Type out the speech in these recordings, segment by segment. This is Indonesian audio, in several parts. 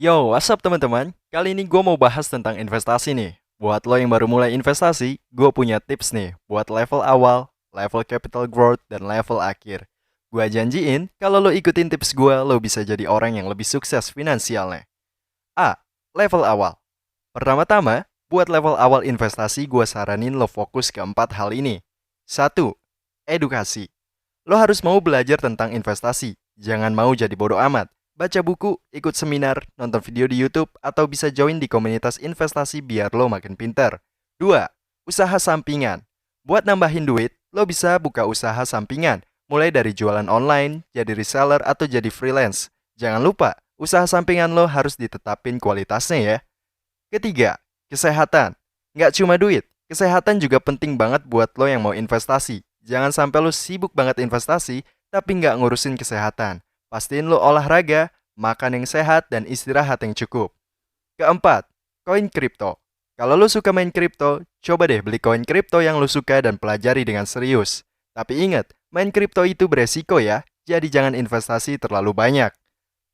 Yo, what's up teman-teman? Kali ini gue mau bahas tentang investasi nih. Buat lo yang baru mulai investasi, gue punya tips nih buat level awal, level capital growth, dan level akhir. Gue janjiin, kalau lo ikutin tips gue, lo bisa jadi orang yang lebih sukses finansialnya. A. Level awal. Pertama-tama, buat level awal investasi, gue saranin lo fokus ke 4 hal ini. Satu, edukasi. Lo harus mau belajar tentang investasi. Jangan mau jadi bodoh amat. Baca buku, ikut seminar, nonton video di YouTube, atau bisa join di komunitas investasi biar lo makin pinter. 2. Usaha sampingan. Buat nambahin duit, lo bisa buka usaha sampingan, mulai dari jualan online, jadi reseller, atau jadi freelance. Jangan lupa, usaha sampingan lo harus ditetapin kualitasnya ya. Ketiga, kesehatan. Nggak cuma duit, kesehatan juga penting banget buat lo yang mau investasi. Jangan sampai lo sibuk banget investasi, tapi nggak ngurusin kesehatan. Pastiin lo olahraga, makan yang sehat, dan istirahat yang cukup. Keempat, koin kripto. Kalau lo suka main kripto, coba deh beli koin kripto yang lo suka dan pelajari dengan serius. Tapi ingat, main kripto itu beresiko ya, jadi jangan investasi terlalu banyak.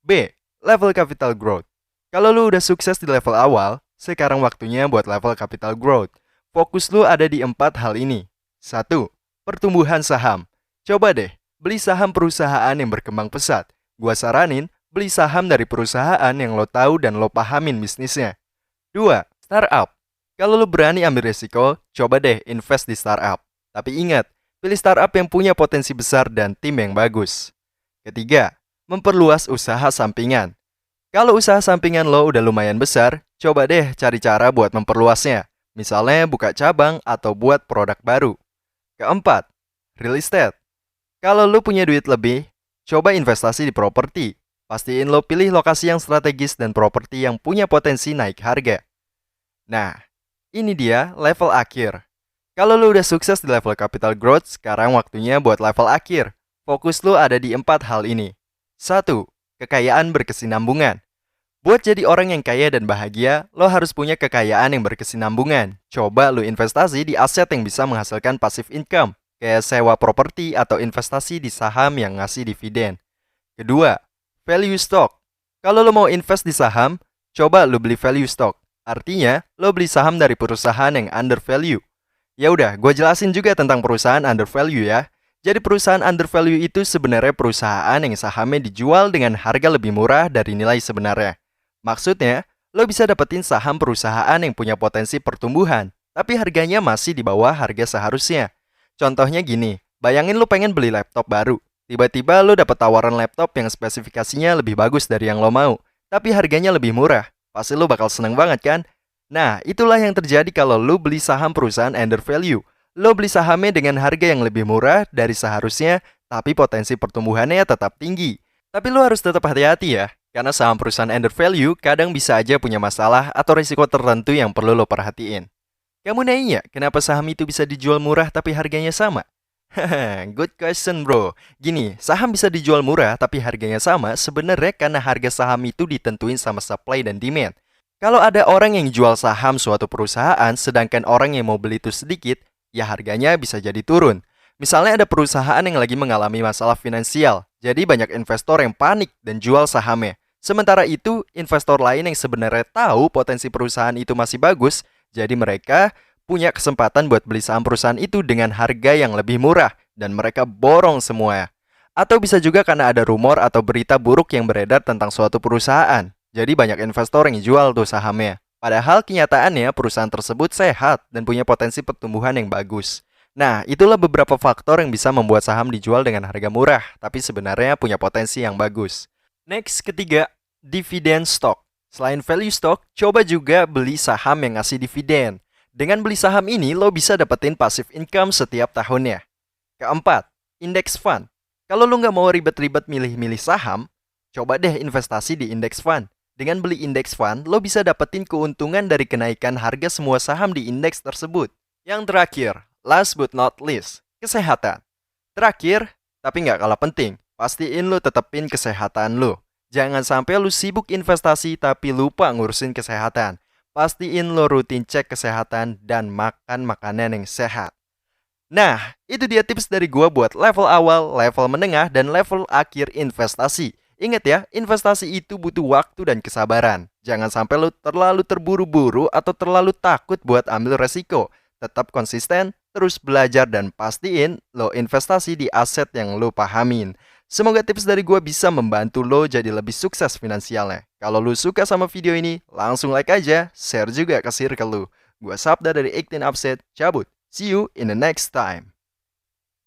B. Level capital growth. Kalau lu udah sukses di level awal, sekarang waktunya buat level capital growth. Fokus lu ada di 4 hal ini. Satu, pertumbuhan saham. Coba deh, beli saham perusahaan yang berkembang pesat. Gua saranin, beli saham dari perusahaan yang lo tahu dan lo pahamin bisnisnya. 2. Startup. Kalau lu berani ambil resiko, coba deh invest di startup. Tapi ingat, pilih startup yang punya potensi besar dan tim yang bagus. Ketiga, memperluas usaha sampingan. Kalau usaha sampingan lo udah lumayan besar, coba deh cari cara buat memperluasnya. Misalnya buka cabang atau buat produk baru. Keempat, real estate. Kalau lo punya duit lebih, coba investasi di properti. Pastiin lo pilih lokasi yang strategis dan properti yang punya potensi naik harga. Nah, ini dia level akhir. Kalau lo udah sukses di level capital growth, sekarang waktunya buat level akhir. Fokus lo ada di 4 hal ini. Satu, kekayaan berkesinambungan. Buat jadi orang yang kaya dan bahagia, lo harus punya kekayaan yang berkesinambungan. Coba lo investasi di aset yang bisa menghasilkan passive income, kayak sewa properti atau investasi di saham yang ngasih dividen. Kedua, value stock. Kalau lo mau invest di saham, coba lo beli value stock. Artinya, lo beli saham dari perusahaan yang undervalue. Ya udah, gue jelasin juga tentang perusahaan undervalue ya. Jadi perusahaan undervalue itu sebenarnya perusahaan yang sahamnya dijual dengan harga lebih murah dari nilai sebenarnya. Maksudnya, lo bisa dapetin saham perusahaan yang punya potensi pertumbuhan, tapi harganya masih di bawah harga seharusnya. Contohnya gini, bayangin lo pengen beli laptop baru. Tiba-tiba lo dapet tawaran laptop yang spesifikasinya lebih bagus dari yang lo mau, tapi harganya lebih murah. Pasti lo bakal seneng banget kan? Nah, itulah yang terjadi kalau lo beli saham perusahaan undervalue. Lo beli sahamnya dengan harga yang lebih murah dari seharusnya, tapi potensi pertumbuhannya tetap tinggi. Tapi lo harus tetap hati-hati ya, karena saham perusahaan undervalue kadang bisa aja punya masalah atau risiko tertentu yang perlu lo perhatiin. Kamu nanya, kenapa saham itu bisa dijual murah tapi harganya sama? Haha, good question bro. Gini, saham bisa dijual murah tapi harganya sama sebenarnya karena harga saham itu ditentuin sama supply dan demand. Kalau ada orang yang jual saham suatu perusahaan sedangkan orang yang mau beli itu sedikit, ya harganya bisa jadi turun. Misalnya ada perusahaan yang lagi mengalami masalah finansial, jadi banyak investor yang panik dan jual sahamnya. Sementara itu, investor lain yang sebenarnya tahu potensi perusahaan itu masih bagus, jadi mereka punya kesempatan buat beli saham perusahaan itu dengan harga yang lebih murah, dan mereka borong semua. Atau bisa juga karena ada rumor atau berita buruk yang beredar tentang suatu perusahaan. Jadi banyak investor yang jual tuh sahamnya. Padahal kenyataannya perusahaan tersebut sehat dan punya potensi pertumbuhan yang bagus. Nah, itulah beberapa faktor yang bisa membuat saham dijual dengan harga murah, tapi sebenarnya punya potensi yang bagus. Next, ketiga, dividen stock. Selain value stock, coba juga beli saham yang ngasih dividen. Dengan beli saham ini, lo bisa dapetin passive income setiap tahunnya. Keempat, index fund. Kalau lo nggak mau ribet-ribet milih-milih saham, coba deh investasi di index fund. Dengan beli index fund, lo bisa dapetin keuntungan dari kenaikan harga semua saham di indeks tersebut. Yang terakhir, last but not least, kesehatan. Terakhir, tapi nggak kalah penting, pastiin lo tetepin kesehatan lo. Jangan sampai lo sibuk investasi tapi lupa ngurusin kesehatan. Pastiin lo rutin cek kesehatan dan makan makanan yang sehat. Nah, itu dia tips dari gua buat level awal, level menengah, dan level akhir investasi. Ingat ya, investasi itu butuh waktu dan kesabaran. Jangan sampai lo terlalu terburu-buru atau terlalu takut buat ambil resiko. Tetap konsisten, terus belajar dan pastiin lo investasi di aset yang lo pahamin. Semoga tips dari gua bisa membantu lo jadi lebih sukses finansialnya. Kalau lo suka sama video ini, langsung like aja, share juga ke circle lo. Gua Sabda dari 18 Upset, cabut. See you in the next time.